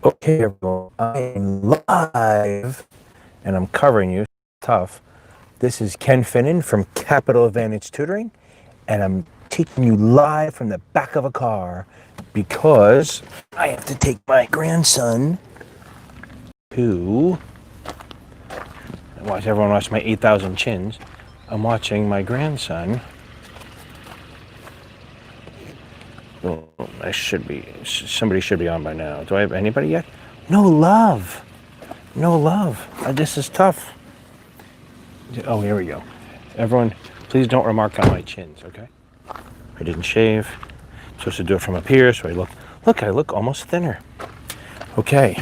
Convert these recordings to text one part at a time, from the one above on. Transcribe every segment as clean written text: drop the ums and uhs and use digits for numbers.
Okay, everyone, I'm live and I'm covering you. Tough. This is Ken Finnan from Capital Advantage Tutoring, and I'm taking you live from the back of a car because I have to take my grandson to everyone watch my 8,000 chins. I'm watching my grandson. Oh, somebody should be on by now. Do I have anybody yet? No love. No love. This is tough. Oh, here we go. Everyone, please don't remark on my chins, okay? I didn't shave. I'm supposed to do it from up here, so I look almost thinner. Okay.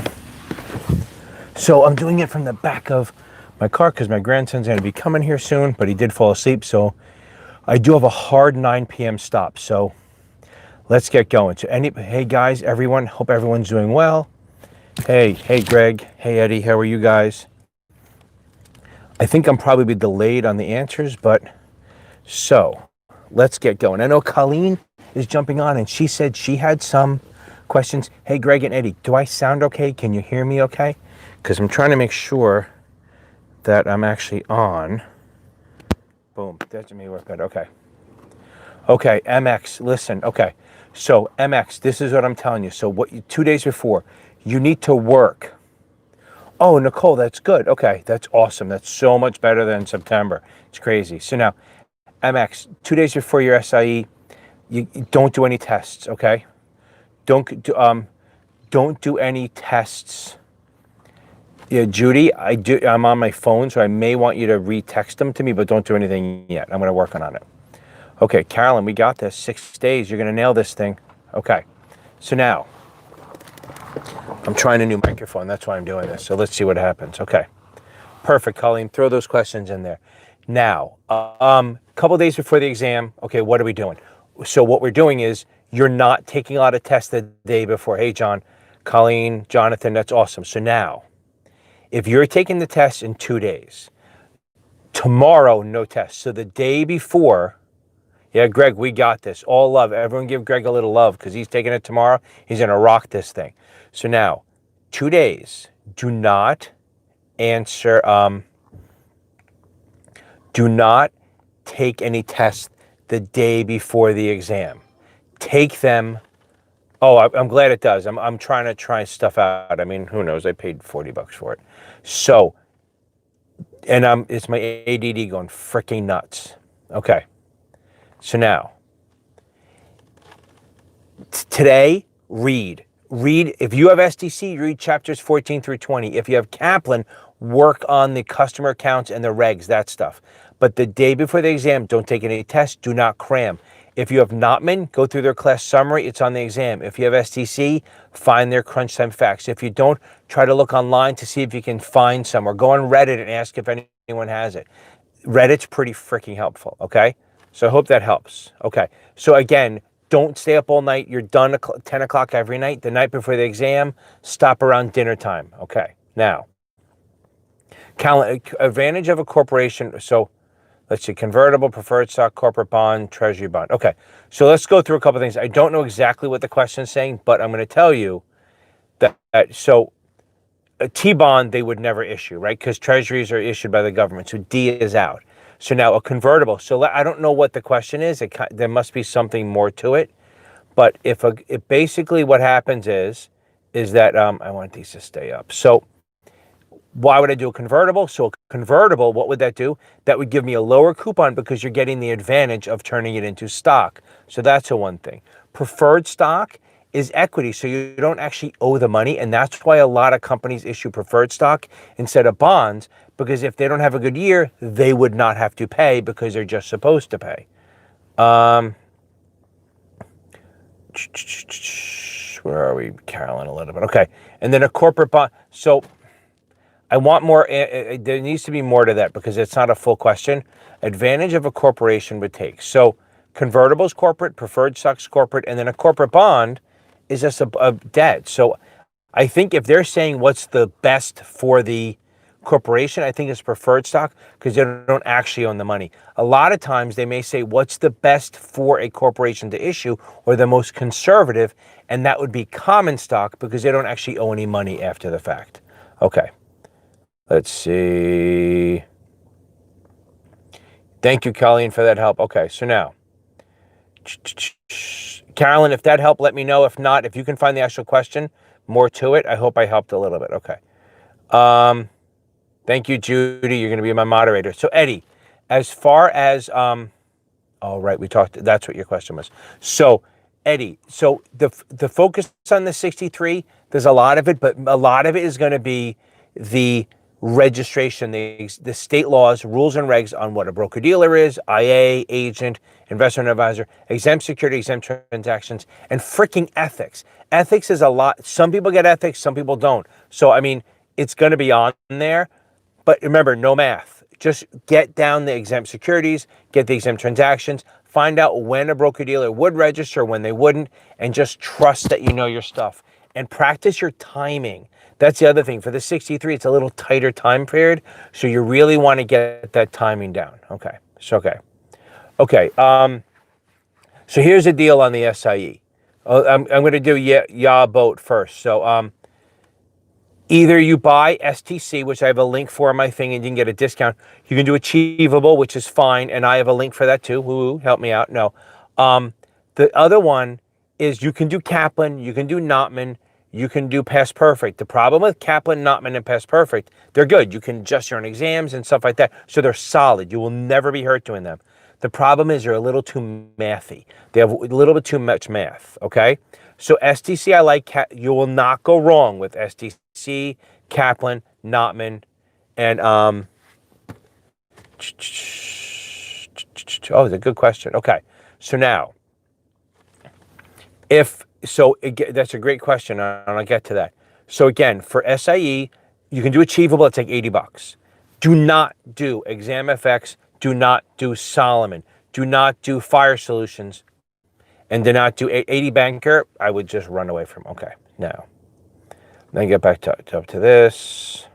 So I'm doing it from the back of my car because my grandson's going to be coming here soon, but he did fall asleep, so I do have a hard 9 p.m. stop, so let's get going. So hey guys, everyone, hope everyone's doing well. Hey Greg, hey Eddie, how are you guys? I think I'm probably delayed on the answers, but so let's get going. I know Colleen is jumping on and she said she had some questions. Hey Greg and Eddie, do I sound okay? Can you hear me okay? Because I'm trying to make sure that I'm actually on. Boom, that may work better. Okay, MX, listen, okay. So MX, this is what I'm telling you. So 2 days before, you need to work. Oh, Nicole, that's good. Okay, that's awesome. That's so much better than September. It's crazy. So now, MX, 2 days before your SIE, you don't do any tests, okay? Don't do any tests. Yeah, Judy, I'm on my phone, so I may want you to re-text them to me, but don't do anything yet. I'm going to work on it. Okay, Carolyn, we got this. 6 days. You're going to nail this thing. Okay. So now, I'm trying a new microphone. That's why I'm doing this. So let's see what happens. Okay. Perfect, Colleen. Throw those questions in there. Now, couple days before the exam, okay, what are we doing? So what we're doing is you're not taking a lot of tests the day before. Hey, John, Colleen, Jonathan, that's awesome. So now, if you're taking the test in 2 days, tomorrow, no tests. So the day before, yeah, Greg, we got this. All love. Everyone give Greg a little love because he's taking it tomorrow. He's going to rock this thing. So now, 2 days, do not answer, do not take any tests the day before the exam. Take them. Oh, I'm glad it does. I'm trying to try stuff out. I mean, who knows? I paid $40 for it. So, and it's my ADD going freaking nuts. Okay. So now, today, read. If you have SDC, read chapters 14 through 20. If you have Kaplan, work on the customer accounts and the regs, that stuff. But the day before the exam, don't take any tests, do not cram. If you have Notman, go through their class summary, it's on the exam. If you have SDC, find their crunch time facts. If you don't, try to look online to see if you can find some, or go on Reddit and ask if anyone has it. Reddit's pretty freaking helpful, okay? So I hope that helps. Okay, so again, don't stay up all night. You're done at 10 o'clock every night. The night before the exam, stop around dinner time. Okay, now, advantage of a corporation. So let's see, convertible, preferred stock, corporate bond, treasury bond. Okay, so let's go through a couple of things. I don't know exactly what the question is saying, but I'm going to tell you that so a T-bond they would never issue, right? Because treasuries are issued by the government. So D is out. So now a convertible. So I don't know what the question is. There must be something more to it. But if basically what happens is that I want these to stay up. So why would I do a convertible? So a convertible, what would that do? That would give me a lower coupon because you're getting the advantage of turning it into stock. So that's one thing. Preferred stock is equity, so you don't actually owe the money, and that's why a lot of companies issue preferred stock instead of bonds, because if they don't have a good year, they would not have to pay because they're just supposed to pay. Where are we, Carolyn, a little bit? Okay, and then a corporate bond. So I want more, there needs to be more to that because it's not a full question. Advantage of a corporation would take. So convertibles corporate, preferred stocks corporate, and then a corporate bond is just a debt. So I think if they're saying what's the best for the corporation, I think, is preferred stock because they don't actually own the money. A lot of times they may say, what's the best for a corporation to issue or the most conservative? And that would be common stock because they don't actually owe any money after the fact. Okay. Let's see. Thank you, Colleen, for that help. Okay, so now, Carolyn, if that helped, let me know. If not, if you can find the actual question, more to it. I hope I helped a little bit. Okay. Thank you, Judy. You're going to be my moderator. So, Eddie, as far as, oh, right, we talked, that's what your question was. So, Eddie, so the focus on the 63, there's a lot of it, but a lot of it is going to be the registration, the state laws, rules and regs on what a broker-dealer is, IA, agent, investment advisor, exempt security, exempt transactions, and freaking ethics. Ethics is a lot. Some people get ethics, some people don't. So, I mean, it's going to be on there. But remember, no math. Just get down the exempt securities, get the exempt transactions, find out when a broker-dealer would register, when they wouldn't, and just trust that you know your stuff. And practice your timing. That's the other thing. For the 63, it's a little tighter time period, so you really want to get that timing down. Okay. So, okay. So here's the deal on the SIE. I'm going to do yeah boat first. So, either you buy STC, which I have a link for in my thing, and you can get a discount. You can do Achievable, which is fine, and I have a link for that too. Woo, help me out. No. The other one is you can do Kaplan, you can do Notman, you can do Past Perfect. The problem with Kaplan, Notman, and Past Perfect, they're good. You can adjust your own exams and stuff like that, so they're solid. You will never be hurt doing them. The problem is they're a little too mathy. They have a little bit too much math, okay? So STC, I like. You will not go wrong with STC, Kaplan, Notman, and oh, it's a good question. Okay, so now, that's a great question, and I'll get to that. So again, for SIE, you can do Achievable. It's like $80. Do not do ExamFX. Do not do Solomon. Do not do Fire Solutions. And do not do 80 Banker. I would just run away from. Okay, now. Then get back to this.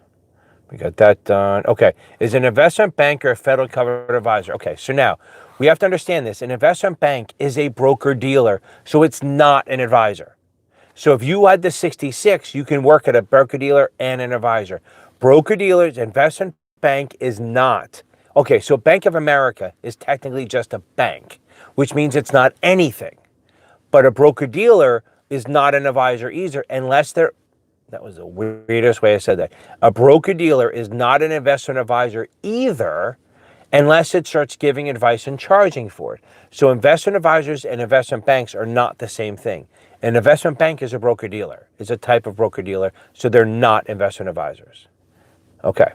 We got that done. Okay, is an investment banker a federal covered advisor? Okay, so now we have to understand this. An investment bank is a broker-dealer, so it's not an advisor. So if you had the 66, you can work at a broker-dealer and an advisor. Broker-dealers, investment bank is not. Okay, so Bank of America is technically just a bank, which means it's not anything. But a broker-dealer is not an advisor either unless they're, that was the weirdest way I said that. A broker-dealer is not an investment advisor either unless it starts giving advice and charging for it. So investment advisors and investment banks are not the same thing. An investment bank is a broker-dealer, is a type of broker-dealer, so they're not investment advisors. Okay.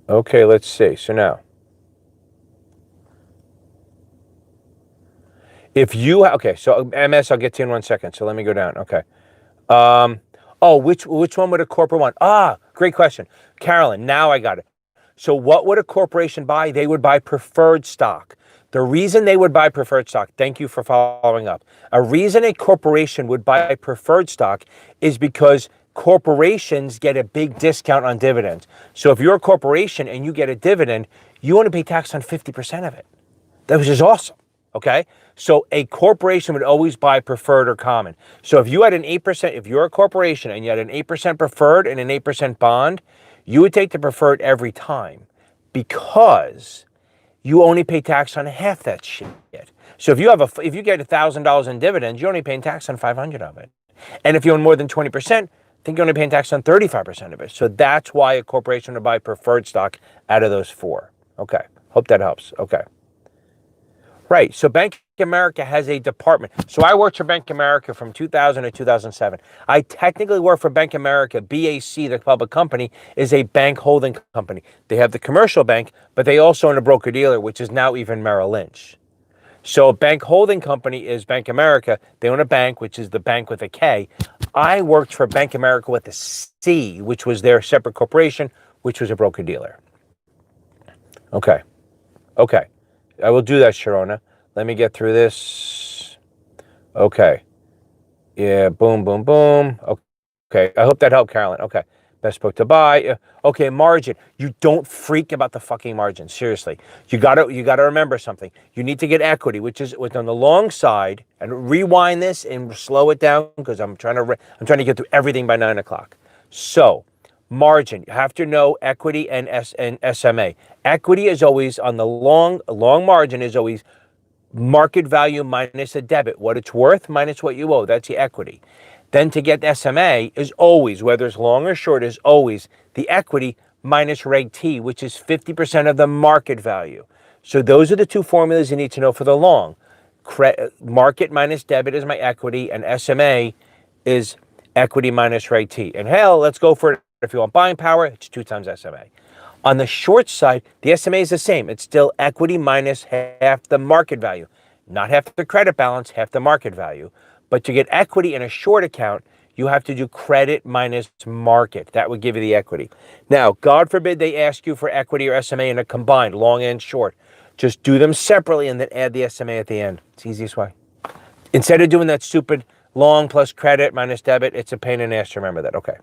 Okay, let's see. So now, if you, okay, so MS, I'll get to you in 1 second. So let me go down. Okay. Oh, which one would a corporate want? Ah, great question. Carolyn, now I got it. So what would a corporation buy? They would buy preferred stock. The reason they would buy preferred stock, thank you for following up. A reason a corporation would buy preferred stock is because corporations get a big discount on dividends. So if you're a corporation and you get a dividend, you want to pay tax on 50% of it. That was just awesome. Okay, so a corporation would always buy preferred or common. So if you had an 8%, if you're a corporation and you had an 8% preferred and an 8% bond, you would take the preferred every time because you only pay tax on half that shit. So if you get $1,000 in dividends, you're only paying tax on 500 of it. And if you own more than 20%, I think you're only paying tax on 35% of it. So that's why a corporation would buy preferred stock out of those four. Okay, hope that helps. Okay. Right, so Bank of America has a department. So I worked for Bank of America from 2000 to 2007. I technically work for Bank of America. BAC, the public company, is a bank holding company. They have the commercial bank, but they also own a broker-dealer, which is now even Merrill Lynch. So a bank holding company is Bank of America. They own a bank, which is the bank with a K. I worked for Bank of America with a C, which was their separate corporation, which was a broker-dealer. Okay. I will do that, Sharona. Let me get through this. Okay. Yeah, boom, boom, boom. Okay, I hope that helped, Carolyn. Okay, best book to buy. Okay, margin. You don't freak about the fucking margin. Seriously, you gotta remember something. You need to get equity, which is on the long side, and rewind this and slow it down because I'm trying to get through everything by 9 o'clock. So, margin. You have to know equity and SMA. Equity is always on the long margin is always market value minus a debit, what it's worth minus what you owe. That's the equity. Then to get SMA is always, whether it's long or short, is always the equity minus Reg T, which is 50% of the market value. So those are the two formulas you need to know for the long. Market minus debit is my equity, and SMA is equity minus Reg T. And hell, let's go for it. If you want buying power, it's 2 times SMA. On the short side, the SMA is the same. It's still equity minus half the market value. Not half the credit balance, half the market value. But to get equity in a short account, you have to do credit minus market. That would give you the equity. Now, God forbid they ask you for equity or SMA in a combined, long and short. Just do them separately and then add the SMA at the end. It's the easiest way. Instead of doing that stupid long plus credit minus debit, it's a pain in the ass to remember that. Okay.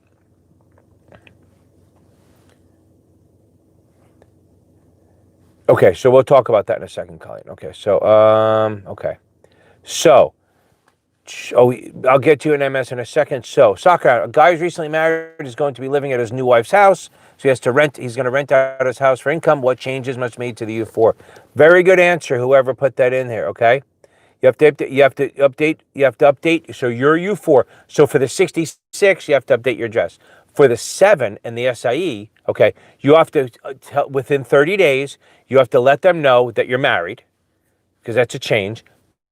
Okay, so we'll talk about that in a second, Colleen. Okay, so, okay. So, I'll get to an MS in a second. So, soccer, a guy who's recently married is going to be living at his new wife's house. So he has to rent, he's going to rent out his house for income. What changes must be made to the U4? Very good answer, whoever put that in there, okay? You have to update. So your U4. So for the 66, you have to update your address. For the 7 and the SIE, okay, you have to, within 30 days, you have to let them know that you're married, because that's a change.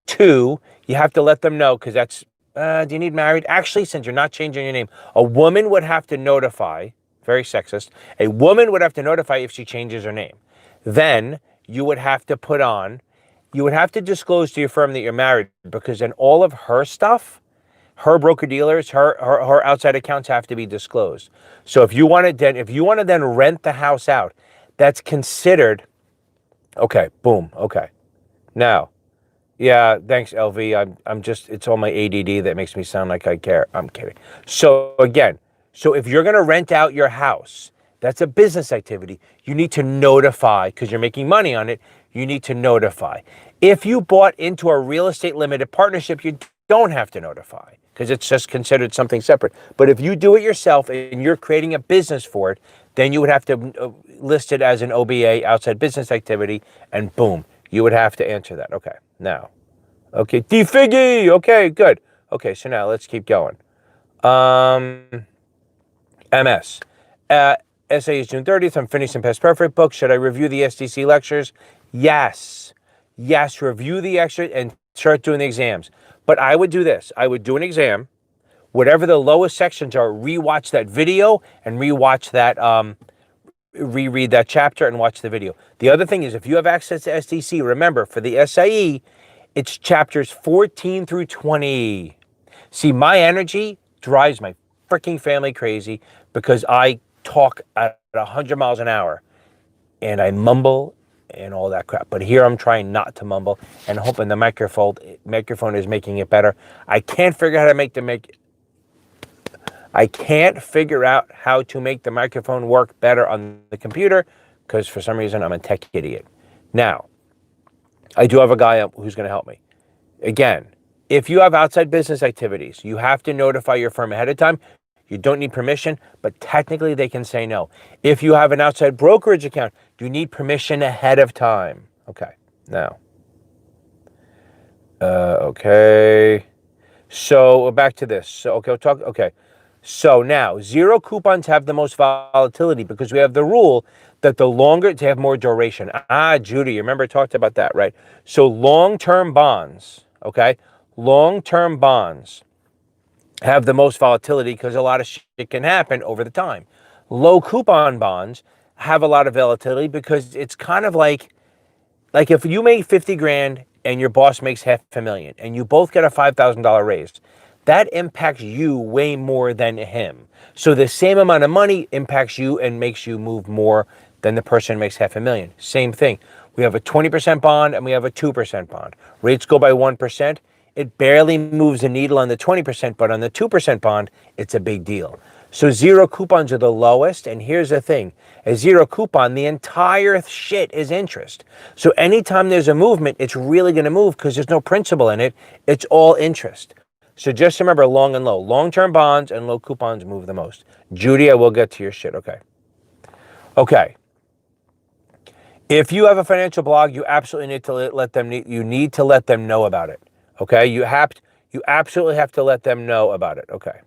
2, you have to let them know, because that's, do you need married? Actually, since you're not changing your name, a woman would have to notify, very sexist, a woman would have to notify if she changes her name. Then you would have to put on, you would have to disclose to your firm that you're married, because then all of her stuff, her broker-dealers, her outside accounts have to be disclosed. So if you want to then rent the house out, that's considered, okay, boom, okay. Now, yeah, thanks, LV. I'm just, it's all my ADD that makes me sound like I care. I'm kidding. So again, so if you're going to rent out your house, that's a business activity. You need to notify, because you're making money on it, you need to notify. If you bought into a real estate limited partnership, you don't have to notify, because it's just considered something separate. But if you do it yourself and you're creating a business for it, then you would have to list it as an OBA, outside business activity, and boom, you would have to answer that. Okay, now, okay, D-Figgy, okay, good. Okay, so now let's keep going. MS. Essay is June 30th. I'm finishing Past Perfect book. Should I review the SDC lectures? Yes. Yes, review the extra and start doing the exams. But I would do this. I would do an exam. Whatever the lowest sections are, rewatch that video and rewatch that, reread that chapter and watch the video. The other thing is, if you have access to SDC, remember, for the SIE, it's chapters 14 through 20. See, my energy drives my freaking family crazy because I talk at 100 miles an hour and I mumble and all that crap. But here I'm trying not to mumble and hoping the microphone is making it better. I can't figure out how to I can't figure out how to make the microphone work better on the computer because for some reason I'm a tech idiot. Now, I do have a guy who's going to help me. Again, if you have outside business activities, you have to notify your firm ahead of time. You don't need permission, but technically they can say no. If you have an outside brokerage account, you need permission ahead of time. Okay, now. Okay. So back to this. So, okay. So now, zero coupons have the most volatility because we have the rule that the longer to have more duration. Judy, you remember I talked about that, right? So long-term bonds, okay? Long-term bonds have the most volatility because a lot of shit can happen over the time. Low coupon bonds have a lot of volatility because it's kind of like if you make 50 grand and your boss makes $500,000 and you both get a $5,000 raise, that impacts you way more than him. So the same amount of money impacts you and makes you move more than the person who makes $500,000. Same thing. We have a 20% bond and we have a 2% bond. Rates go by 1%. it barely moves the needle on the 20%, but on the 2% bond, it's a big deal. So zero coupons are the lowest, and here's the thing. A zero coupon, the entire shit is interest. So anytime there's a movement, it's really going to move because there's no principal in it. It's all interest. So just remember long and low. Long-term bonds and low coupons move the most. Judy, I will get to your shit. Okay. Okay. If you have a financial blog, you absolutely need to let them know about it. Okay? You absolutely have to let them know about it. Okay.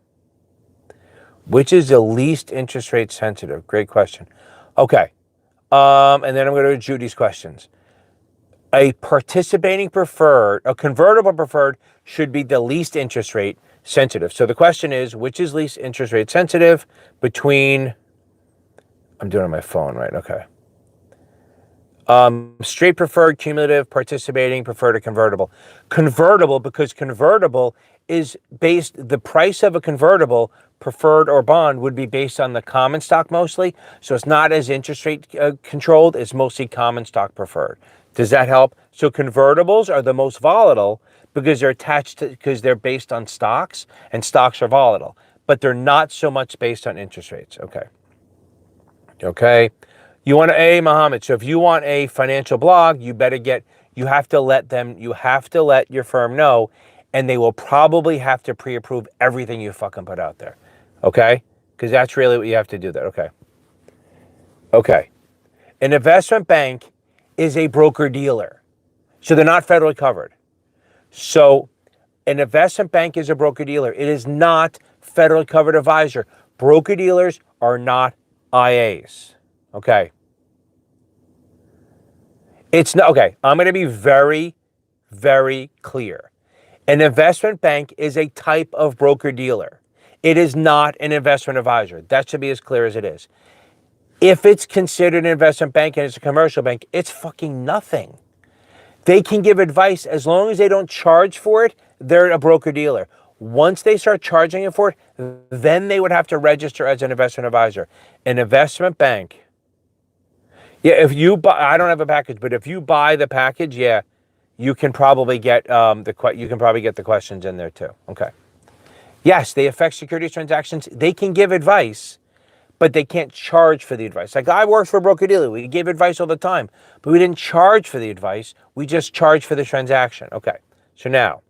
Which is the least interest rate sensitive? Great question. Okay. And then I'm going to go to Judy's questions. A convertible preferred should be the least interest rate sensitive. So the question is, which is least interest rate sensitive between, I'm doing it on my phone, right? Okay. Straight preferred, cumulative, participating, preferred, or convertible. Convertible, because convertible is the price of a convertible, preferred or bond, would be based on the common stock mostly. So it's not as interest rate controlled. It's mostly common stock preferred. Does that help? So convertibles are the most volatile because because they're based on stocks, and stocks are volatile. But they're not so much based on interest rates. Okay. Okay. You want Mohammed. So if you want a financial blog, you have to let your firm know, and they will probably have to pre-approve everything you fucking put out there. Okay? Because that's really what you have to do there. Okay. Okay. An investment bank is a broker-dealer. So they're not federally covered. So an investment bank is a broker-dealer. It is not federally covered advisor. Broker-dealers are not IAs. Okay. It's not, okay, I'm going to be very, very clear. An investment bank is a type of broker-dealer. It is not an investment advisor. That should be as clear as it is. If it's considered an investment bank and it's a commercial bank, it's fucking nothing. They can give advice as long as they don't charge for it. They're a broker-dealer. Once they start charging it for it, then they would have to register as an investment advisor. An investment bank. Yeah, if you buy, I don't have a package, but if you buy the package, yeah, you can probably get the questions in there too. Okay. Yes, they affect securities transactions. They can give advice, but they can't charge for the advice. Like, I worked for a broker-dealer. We gave advice all the time, but we didn't charge for the advice. We just charged for the transaction. Okay. So now,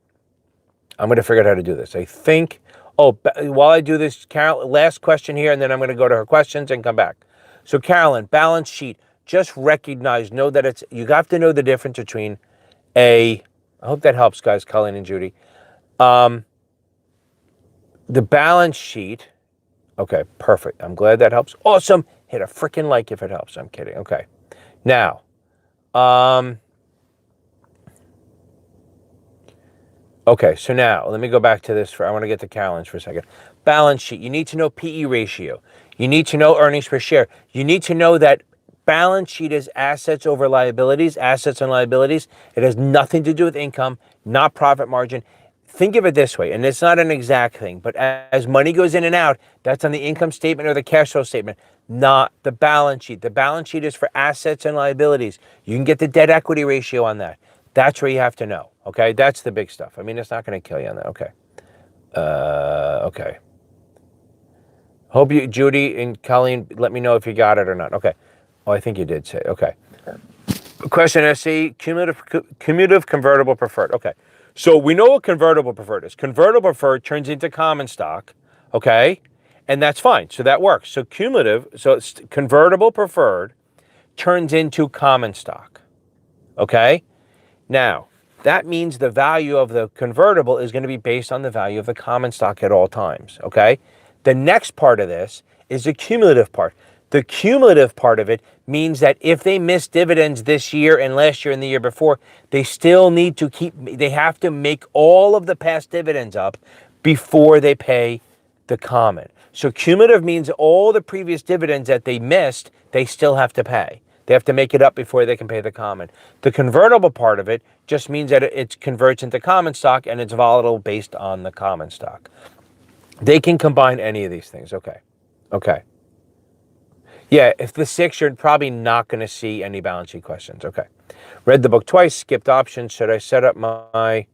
I'm going to figure out how to do this. I think, while I do this, Carol, last question here, and then I'm going to go to her questions and come back. So Carolyn, balance sheet. Just know that you have to know the difference between I hope that helps, guys, Colleen and Judy. The balance sheet. Okay, perfect. I'm glad that helps. Awesome. Hit a freaking like if it helps. I'm kidding. Okay. Now, okay, so now let me go back to this. I want to get to Carolyn's for a second. Balance sheet. You need to know PE ratio. You need to know earnings per share. You need to know that balance sheet is assets over liabilities, assets and liabilities. It has nothing to do with income, not profit margin. Think of it this way, and it's not an exact thing, but as money goes in and out, that's on the income statement or the cash flow statement, not the balance sheet. The balance sheet is for assets and liabilities. You can get the debt equity ratio on that. That's where you have to know, okay? That's the big stuff. I mean, it's not going to kill you on that, okay? Okay. Hope you, Judy and Colleen, let me know if you got it or not. Okay. Oh, I think you did say, okay. Question SC, cumulative convertible preferred. Okay. So we know what convertible preferred is. Convertible preferred turns into common stock, okay? And that's fine. So that works. So it's convertible preferred turns into common stock, okay? Now, that means the value of the convertible is going to be based on the value of the common stock at all times, okay? The next part of this is the cumulative part. The cumulative part of it means that if they miss dividends this year and last year and the year before, they still need to they have to make all of the past dividends up before they pay the common. So cumulative means all the previous dividends that they missed, they still have to pay. They have to make it up before they can pay the common. The convertible part of it just means that it converts into common stock and it's volatile based on the common stock. They can combine any of these things. Okay. Okay. Yeah, if the 6, you're probably not going to see any balance sheet questions. Okay. Read the book twice, skipped options. Should I set up my...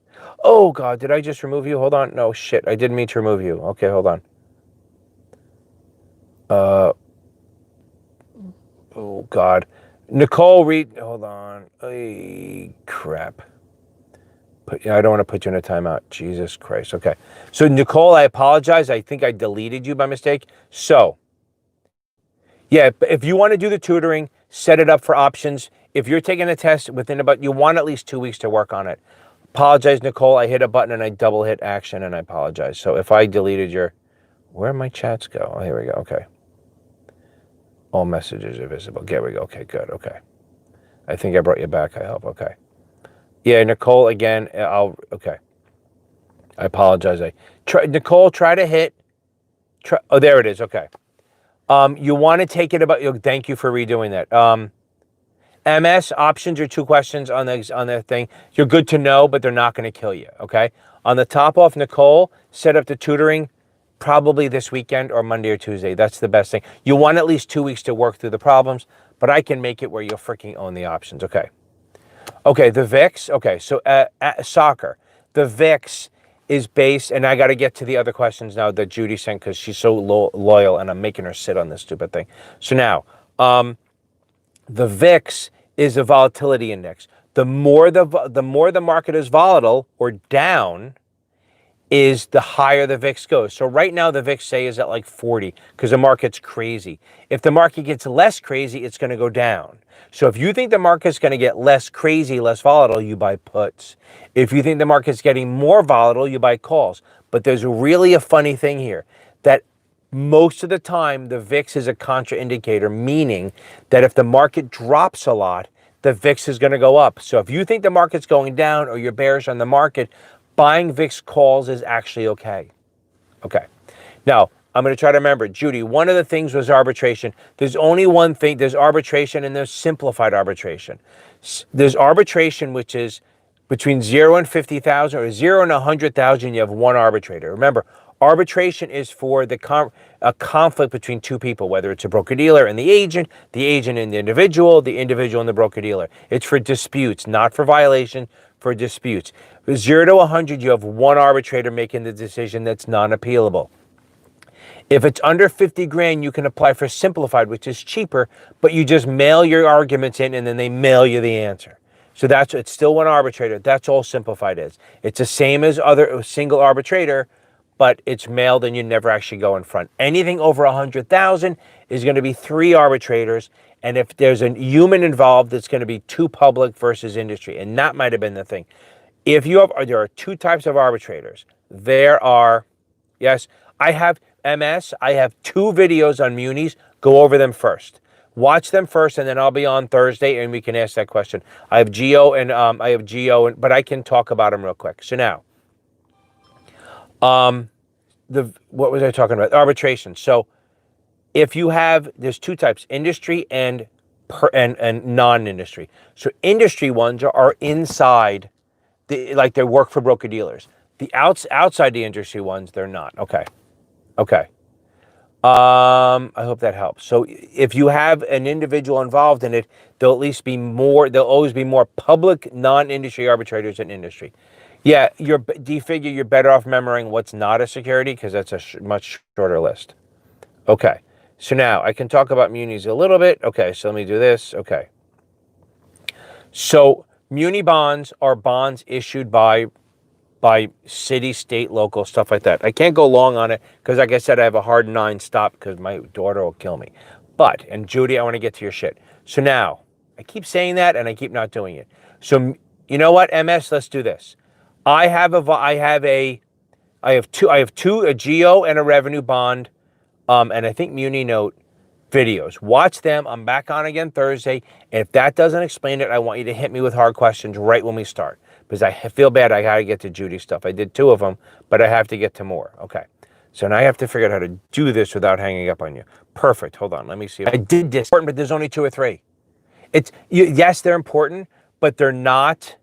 Oh, God, did I just remove you? Hold on. No, shit, I didn't mean to remove you. Okay, hold on. Oh, God. Nicole, hold on. Ay, crap. I don't want to put you in a timeout. Jesus Christ. Okay. So, Nicole, I apologize. I think I deleted you by mistake. So, yeah, if you want to do the tutoring, set it up for options. If you're taking a test you want at least 2 weeks to work on it. Apologize, Nicole. I hit a button and I double hit action and I apologize. So if I deleted where my chats go? Oh, here we go. Okay. All messages are visible. There we go. Okay, good. Okay. I think I brought you back. I hope. Okay. Yeah, Nicole, again, okay. I apologize. Nicole, try to hit, oh, there it is. Okay. You want to take it thank you for redoing that. MS options are 2 questions on the thing. You're good to know, but they're not going to kill you. Okay. On the top off, Nicole, set up the tutoring probably this weekend or Monday or Tuesday. That's the best thing. You want at least 2 weeks to work through the problems, but I can make it where you'll freaking own the options. Okay. Okay. The VIX. Okay. So soccer, the VIX is based, and I got to get to the other questions now that Judy sent because she's so loyal and I'm making her sit on this stupid thing. So now, the VIX is a volatility index. The more the market is volatile or down, is the higher the VIX goes. So right now the VIX say is at like 40 because the market's crazy. If the market gets less crazy, it's going to go down. So if you think the market's going to get less crazy, less volatile, you buy puts. If you think the market's getting more volatile, you buy calls. But there's really a funny thing here that most of the time the VIX is a contraindicator, meaning that if the market drops a lot, the VIX is going to go up. So if you think the market's going down or you're bearish on the market, buying VIX calls is actually okay. Okay. Now, I'm going to try to remember. Judy, one of the things was arbitration. There's only one thing. There's arbitration and there's simplified arbitration. There's arbitration, which is between 0 and 50,000 or 0 and 100,000, you have one arbitrator. Remember, arbitration is for a conflict between 2 people, whether it's a broker-dealer and the agent and the individual and the broker-dealer. It's for disputes, not for violation, for disputes. 0 to 100, you have one arbitrator making the decision that's non-appealable. If it's under 50 grand, you can apply for simplified, which is cheaper, but you just mail your arguments in and then they mail you the answer. So it's still one arbitrator. That's all simplified is. It's the same as other single arbitrator, but it's mailed and you never actually go in front. Anything over 100,000 is going to be 3 arbitrators. And if there's a human involved, it's going to be 2 public versus industry. And that might have been the thing. There are 2 types of arbitrators. Yes, I have MS. I have 2 videos on munis. Go over them first. Watch them first, and then I'll be on Thursday, and we can ask that question. I have but I can talk about them real quick. So now, what was I talking about? Arbitration. So if there's 2 types: industry and non-industry. So industry ones are inside, they work for broker dealers. The outside the industry ones, they're not. Okay. I hope that helps. So if you have an individual involved in it, there'll always be more public non-industry arbitrators than industry. Yeah, do you figure you're better off remembering what's not a security? Because that's a much shorter list. Okay, so now I can talk about munis a little bit. Okay, so let me do this. Okay. So muni bonds are bonds issued by city, state, local, stuff like that. I can't go long on it because, like I said, I have a hard 9 stop because my daughter will kill me. And Judy, I want to get to your shit. So now, I keep saying that and I keep not doing it. So you know what, MS, let's do this. I have 2, a geo and a revenue bond, and I think muni note videos. Watch them. I'm back on again Thursday. And if that doesn't explain it, I want you to hit me with hard questions right when we start. Because I feel bad. I got to get to Judy stuff. I did 2 of them, but I have to get to more. Okay. So now I have to figure out how to do this without hanging up on you. Perfect. Hold on. Let me see. I did this, but there's only 2 or 3. Yes, they're important, but they're not.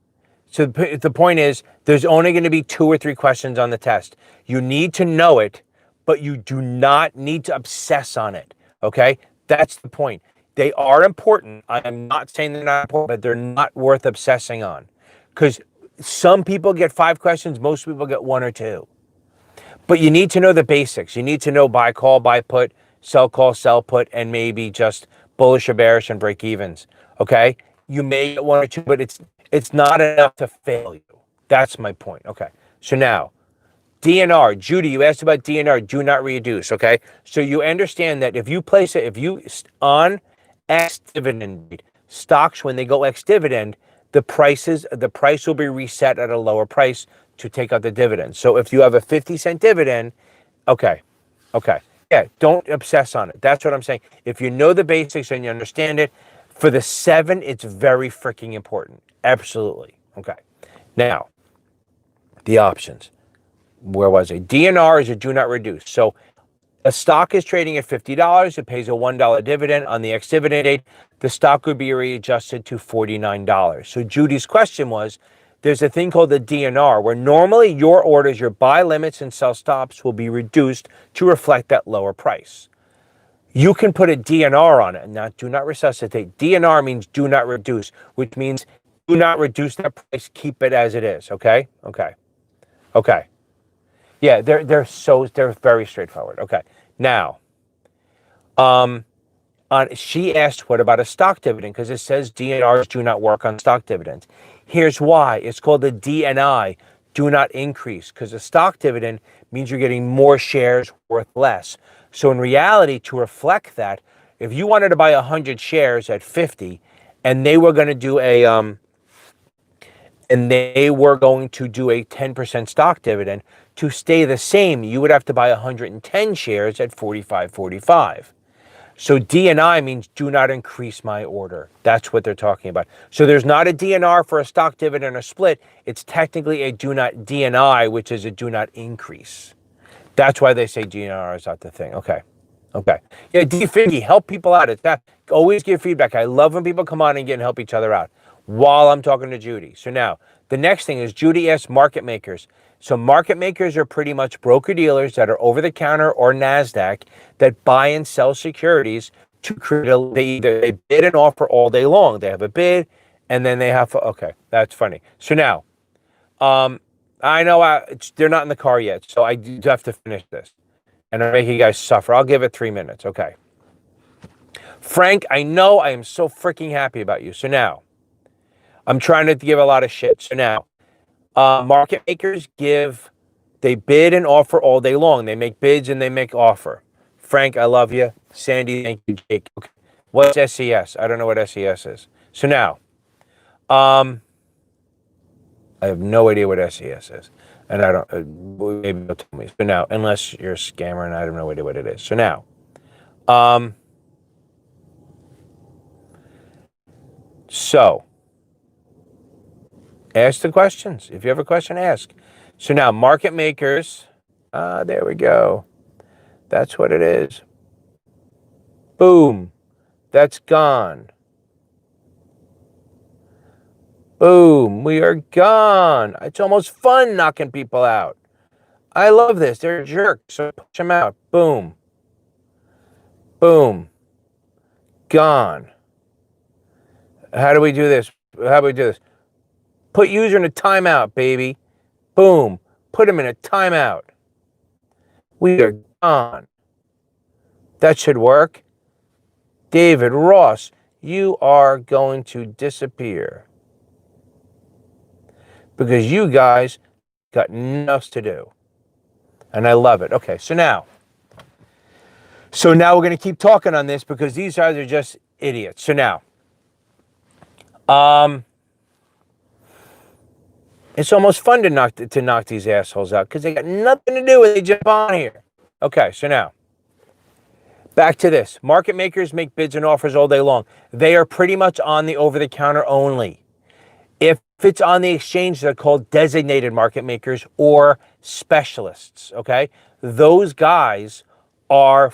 So the point is, there's only going to be 2 or 3 questions on the test. You need to know it, but you do not need to obsess on it. Okay? That's the point. They are important. I am not saying they're not important, but they're not worth obsessing on. Because Some people get 5 questions. Most people get 1 or 2. But you need to know the basics. You need to know buy call, buy put, sell call, sell put, and maybe just bullish or bearish and break evens. Okay? You may get 1 or 2, but it's not enough to fail you. That's my point. Okay. So now, DNR. Judy, you asked about DNR. Do not reduce. Okay? So you understand that if you place it, if you on ex-dividend stocks, when they go ex-dividend, the price will be reset at a lower price to take out the dividend. So if you have a 50-cent dividend, okay. Yeah, don't obsess on it. That's what I'm saying. If you know the basics and you understand it, for the 7, it's very freaking important. Absolutely. Okay. Now, the options. Where was it? DNR is a do not reduce. So a stock is trading at $50. It pays a $1 dividend. On the ex-dividend date, the stock would be readjusted to $49. So Judy's question was, there's a thing called the DNR, where normally your orders, your buy limits and sell stops will be reduced to reflect that lower price. You can put a DNR on it, not do not resuscitate. DNR means do not reduce, which means do not reduce that price, keep it as it is, okay? Okay. Yeah, they're very straightforward. Okay. Now, she asked, what about a stock dividend? Because it says DNRs do not work on stock dividends. Here's why. It's called the DNI, do not increase, because a stock dividend means you're getting more shares worth less. So in reality, to reflect that, if you wanted to buy 100 shares at 50, and they were going to do a 10% stock dividend, to stay the same, you would have to buy 110 shares at 45.45. So DNI means do not increase my order. That's what they're talking about. So there's not a DNR for a stock dividend or split. It's technically a do not DNI, which is a do not increase. That's why they say DNR is not the thing. Okay. Yeah, D50, help people out. It's that. Always give feedback. I love when people come on and help each other out while I'm talking to Judy. So now, the next thing is Judy asks market makers. So market makers are pretty much broker-dealers that are over-the-counter or NASDAQ that buy and sell securities to create they bid and offer all day long. They have a bid, and then they have, okay, that's funny. So now, I know they're not in the car yet, so I do have to finish this. And I'm making you guys suffer. I'll give it 3 minutes, okay. Frank, I know I am so freaking happy about you. So now, I'm trying to give a lot of shit. So now, market makers they bid and offer all day long. They make bids and they make offer. Frank, I love you. Sandy, thank you. Jake. Okay. What's SES? I don't know what SES is. So now, I have no idea what SES is. And I don't, maybe you'll tell me. So now, unless you're a scammer and I have no idea what it is. So now, ask the questions. If you have a question, ask. So now, market makers, there we go. That's what it is. Boom. That's gone. Boom. We are gone. It's almost fun knocking people out. I love this. They're jerks, so push them out. Boom. Boom. Gone. How do we do this? Put user in a timeout, baby. Boom. Put him in a timeout. We are gone. That should work. David Ross, you are going to disappear. Because you guys got nothing else to do. And I love it. Okay, so now we're going to keep talking on this because these guys are just idiots. So now, it's almost fun to knock these assholes out because they got nothing to do when they jump on here. Okay, so now, back to this. Market makers make bids and offers all day long. They are pretty much on the over-the-counter only. If it's on the exchange, they're called designated market makers or specialists, okay? Those guys are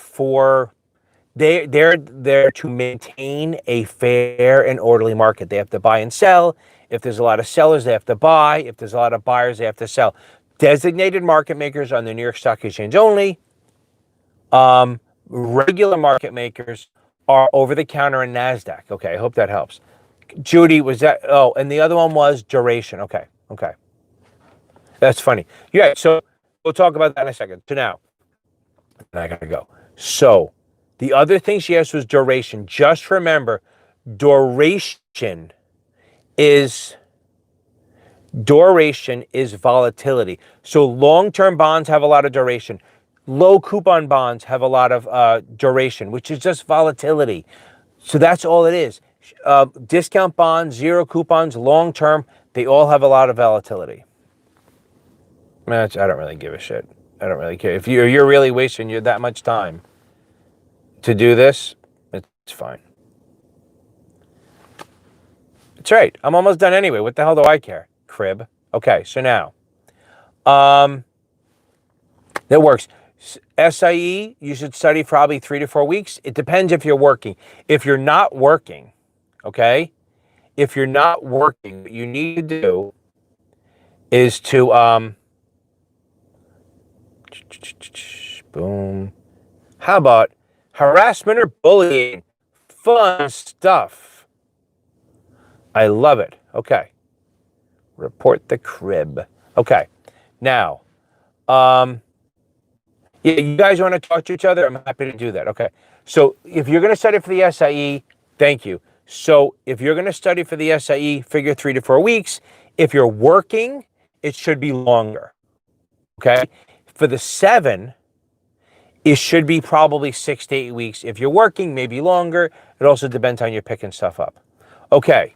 they're there to maintain a fair and orderly market. They have to buy and sell. If there's a lot of sellers, they have to buy. If there's a lot of buyers, they have to sell. Designated market makers on the New York Stock Exchange only. Regular market makers are over-the-counter and NASDAQ. Okay, I hope that helps. Judy, was that? Oh, and the other one was duration. Okay. Okay. That's funny. Yeah, so we'll talk about that in a second. So now, I gotta go. So the other thing she asked was duration. Just remember, duration is volatility. So long-term bonds have a lot of duration. Low coupon bonds have a lot of duration, which is just volatility. So that's all it is. Discount bonds, zero coupons, long-term, they all have a lot of volatility. I don't really give a shit. I don't really care. If you're really wasting that much time to do this, it's fine. It's right. I'm almost done anyway. What the hell do I care? Crib. Okay, so now, that works. SIE, you should study probably 3 to 4 weeks. It depends if you're working. If you're not working, okay? If you're not working, what you need to do is to, boom. How about harassment or bullying? Fun stuff. I love it. Okay. Report the crib. Okay. Now, yeah, you guys want to talk to each other? I'm happy to do that. Okay. So if you're going to study for the SIE, thank you. So if you're going to study for the SIE, figure 3 to 4 weeks. If you're working, it should be longer. Okay. For the 7, it should be probably 6 to 8 weeks. If you're working, maybe longer. It also depends on you picking stuff up. Okay.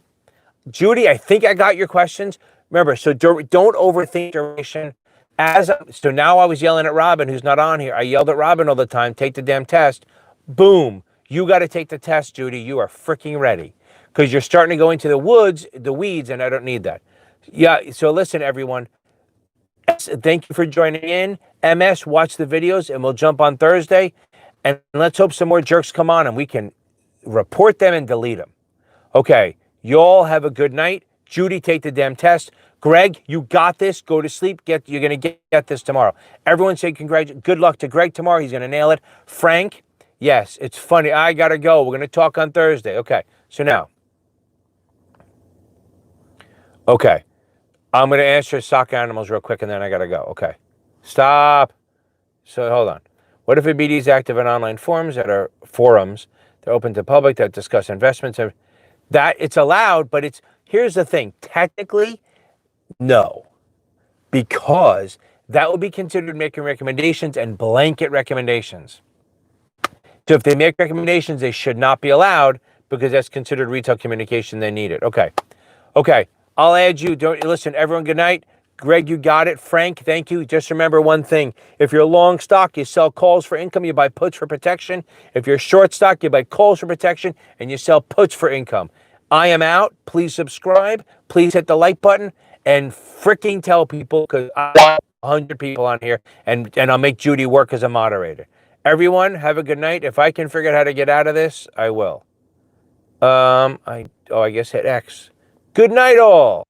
Judy, I think I got your questions. Remember, so don't overthink duration. So now I was yelling at Robin, who's not on here. I yelled at Robin all the time, take the damn test. Boom. You got to take the test, Judy. You are freaking ready. Because you're starting to go into the weeds, and I don't need that. Yeah, so listen, everyone. Thank you for joining in. MS, watch the videos, and we'll jump on Thursday. And let's hope some more jerks come on, and we can report them and delete them. Okay, you all have a good night. Judy, take the damn test. Greg, you got this. Go to sleep. You're going to get this tomorrow. Everyone say good luck to Greg tomorrow. He's going to nail it. Frank, yes, it's funny. I got to go. We're going to talk on Thursday. Okay, so now. Okay, I'm going to answer soccer animals real quick, and then I got to go. Okay, stop. So hold on. What if a BD is active in online forums that are open to public that discuss investments? That it's allowed, but here's the thing. Technically, no, because that would be considered making recommendations and blanket recommendations. So if they make recommendations, they should not be allowed because that's considered retail communication. They need it. Okay. I'll add you. Listen, everyone, good night. Greg, you got it. Frank, thank you. Just remember one thing. If you're long stock, you sell calls for income, you buy puts for protection. If you're short stock, you buy calls for protection, and you sell puts for income. I am out. Please subscribe. Please hit the like button and freaking tell people, because I want 100 people on here, and I'll make Judy work as a moderator. Everyone, have a good night. If I can figure out how to get out of this, I will. I guess hit X. Good night, all.